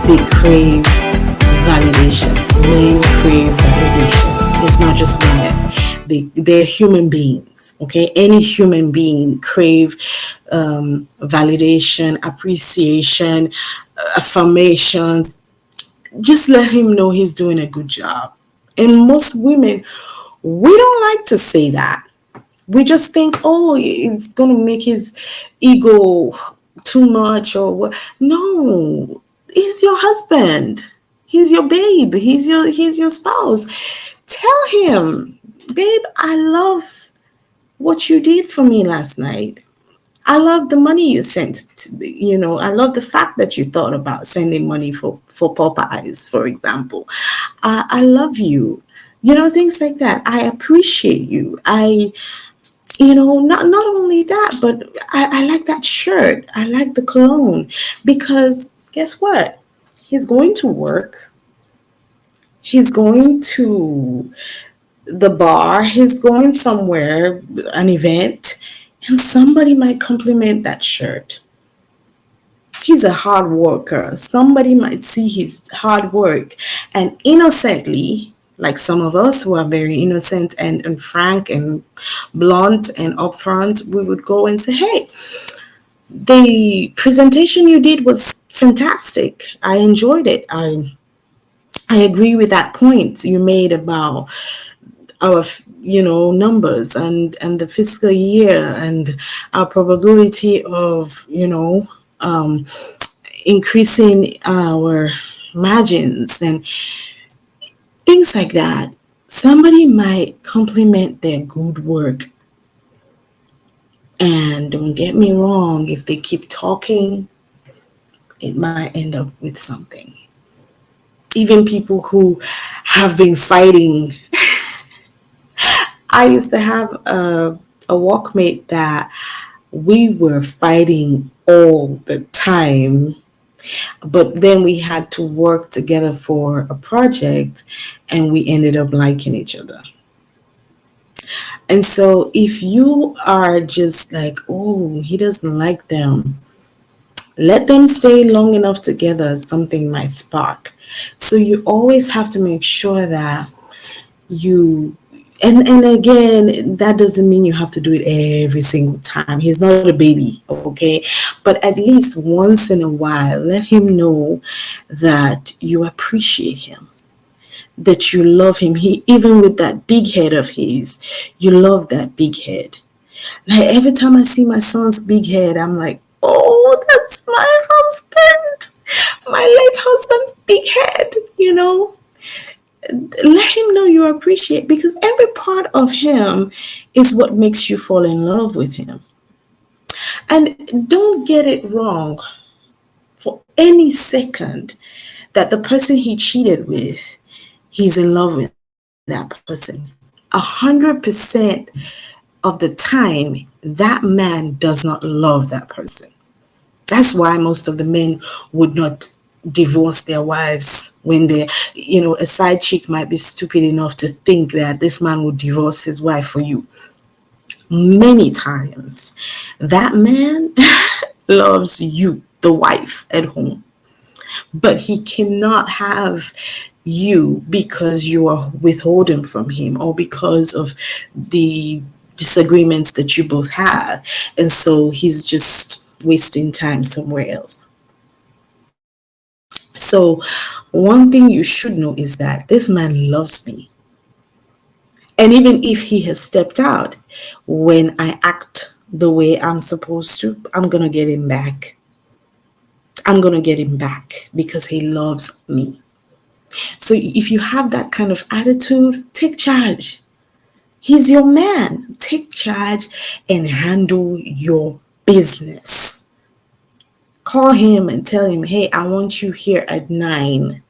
they crave validation. Men crave validation. It's not just women. They're human beings. Okay, any human being crave validation, appreciation, affirmations. Just let him know he's doing a good job. And most women, we don't like to say that. We just think, oh, it's going to make his ego too much or what. No, he's your husband. He's your babe. He's your spouse. Tell him, babe, I love what you did for me last night. I love the money you sent to me. I love the fact that you thought about sending money for Popeyes, for example. I love you. Things like that. I appreciate you. Not only that, but I like that shirt. I like the cologne. Because guess what? He's going to work. He's going to the bar. He's going somewhere, an event, and somebody might compliment that shirt. He's a hard worker. Somebody might see his hard work and innocently, like some of us who are very innocent and frank and blunt and upfront, we would go and say, hey, the presentation you did was fantastic. I enjoyed it. I agree with that point you made about our numbers and the fiscal year and our probability of increasing our margins and things like that. Somebody might compliment their good work. And don't get me wrong, if they keep talking, it might end up with something. Even people who have been fighting. I used to have a workmate that we were fighting all the time. But then we had to work together for a project and we ended up liking each other. And so if you are just like, oh, he doesn't like them, let them stay long enough together, something might spark. So you always have to make sure that you, and again, that doesn't mean you have to do it every single time. He's not a baby, okay? But at least once in a while, let him know that you appreciate him, that you love him. Even with that big head of his, you love that big head. Like every time I see my son's big head, I'm like, oh, that's my husband, my late husband's big head, Let him know you appreciate, because every part of him is what makes you fall in love with him. And don't get it wrong for any second that the person he cheated with, he's in love with that person. 100% of the time, that man does not love that person. That's why most of the men would not divorce their wives when they, a side chick might be stupid enough to think that this man would divorce his wife for you. Many times, that man loves you, the wife at home, but he cannot have you because you are withholding from him or because of the disagreements that you both have. And so he's just wasting time somewhere else. So one thing you should know is that this man loves me. And even if he has stepped out, when I act the way I'm supposed to, I'm going to get him back. I'm going to get him back because he loves me. So if you have that kind of attitude, take charge. He's your man. Take charge and handle your business. Call him and tell him, hey, I want you here at 9,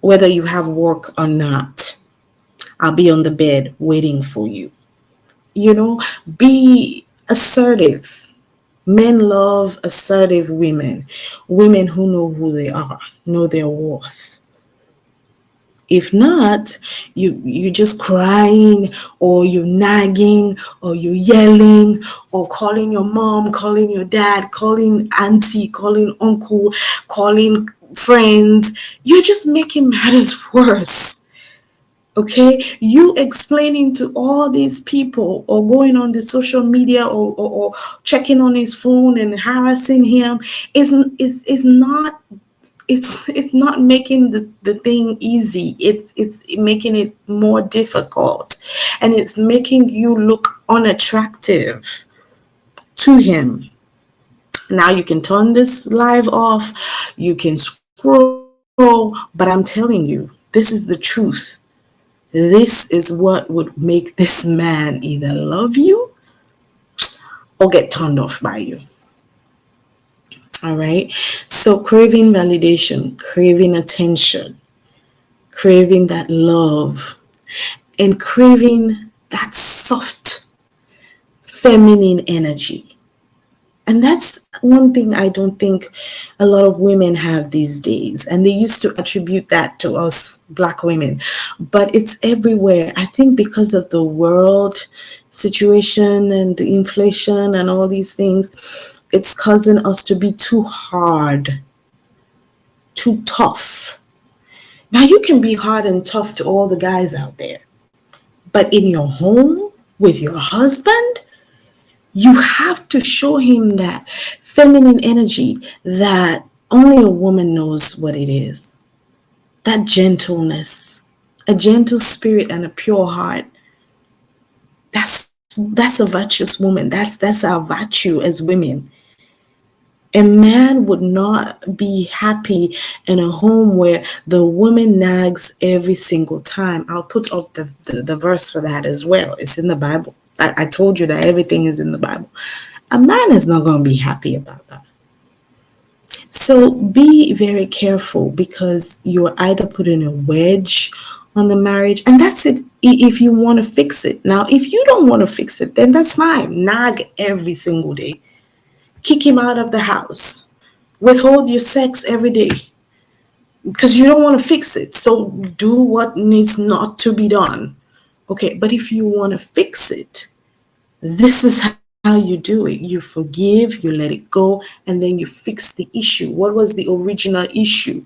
whether you have work or not. I'll be on the bed waiting for you. Be assertive. Men love assertive women who know who they are, know their worth. If not, you're just crying, or you're nagging, or you're yelling, or calling your mom, calling your dad, calling auntie, calling uncle, calling friends, you're just making matters worse. Okay, you explaining to all these people or going on the social media, or checking on his phone and harassing him is not, it's not making the thing easy. It's making it more difficult, and it's making you look unattractive to him. Now you can turn this live off, you can scroll, but I'm telling you, this is the truth. This is what would make this man either love you or get turned off by you. All right. So craving validation, craving attention, craving that love, and craving that soft feminine energy. And that's one thing I don't think a lot of women have these days. And they used to attribute that to us Black women. But it's everywhere. I think because of the world situation and the inflation and all these things, it's causing us to be too hard, too tough. Now, you can be hard and tough to all the guys out there. But in your home with your husband, you have to show him that feminine energy that only a woman knows what it is. That gentleness, a gentle spirit and a pure heart. That's a virtuous woman. That's our virtue as women. A man would not be happy in a home where the woman nags every single time. I'll put up the verse for that as well. It's in the Bible. I told you that everything is in the Bible. A man is not going to be happy about that. So be very careful, because you're either putting a wedge on the marriage, and that's it if you want to fix it. Now, if you don't want to fix it, then that's fine. Nag every single day. Kick him out of the house. Withhold your sex every day, because you don't want to fix it. So do what needs not to be done. Okay, but if you want to fix it, this is how you do it. You forgive, you let it go, and then you fix the issue. What was the original issue?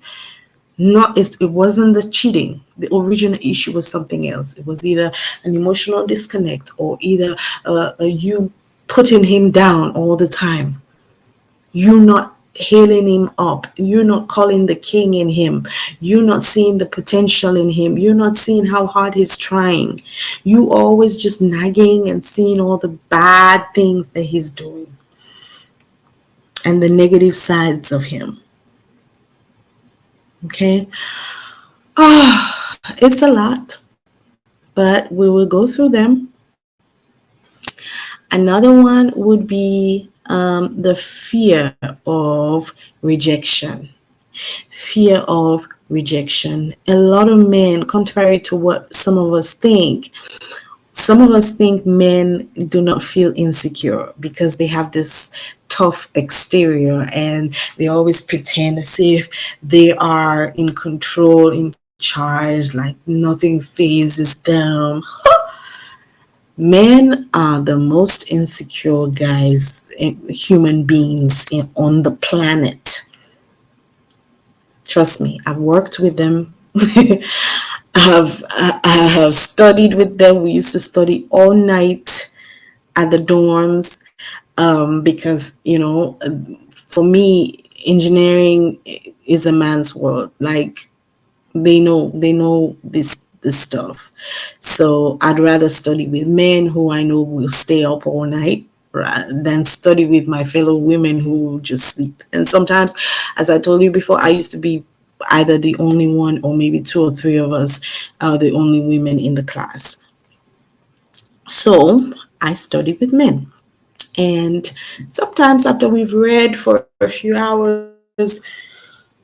It wasn't the cheating. The original issue was something else. It was either an emotional disconnect, or either you putting him down all the time. You not hailing him up. You're not calling the king in him. You're not seeing the potential in him. You're not seeing how hard he's trying. You always just nagging and seeing all the bad things that he's doing and the negative sides of him. Okay. It's a lot, but we will go through them. Another one would be the fear of rejection. Fear of rejection. A lot of men, contrary to what some of us think men do not feel insecure because they have this tough exterior and they always pretend as if they are in control, in charge, like nothing phases them. Men are the most insecure guys, human beings on the planet. Trust me, I've worked with them. I have studied with them. We used to study all night at the dorms because, for me, engineering is a man's world. Like, they know this stuff. So I'd rather study with men who I know will stay up all night than study with my fellow women who just sleep. And sometimes, as I told you before, I used to be either the only one or maybe two or three of us are the only women in the class. So I study with men. And sometimes after we've read for a few hours,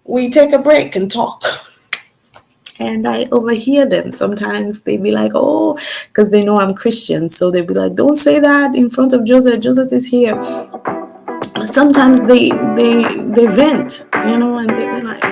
we take a break and talk. And I overhear them. Sometimes they be like, oh, because they know I'm Christian. So they be like, don't say that in front of Joseph. Joseph is here. Sometimes they vent, and they be like,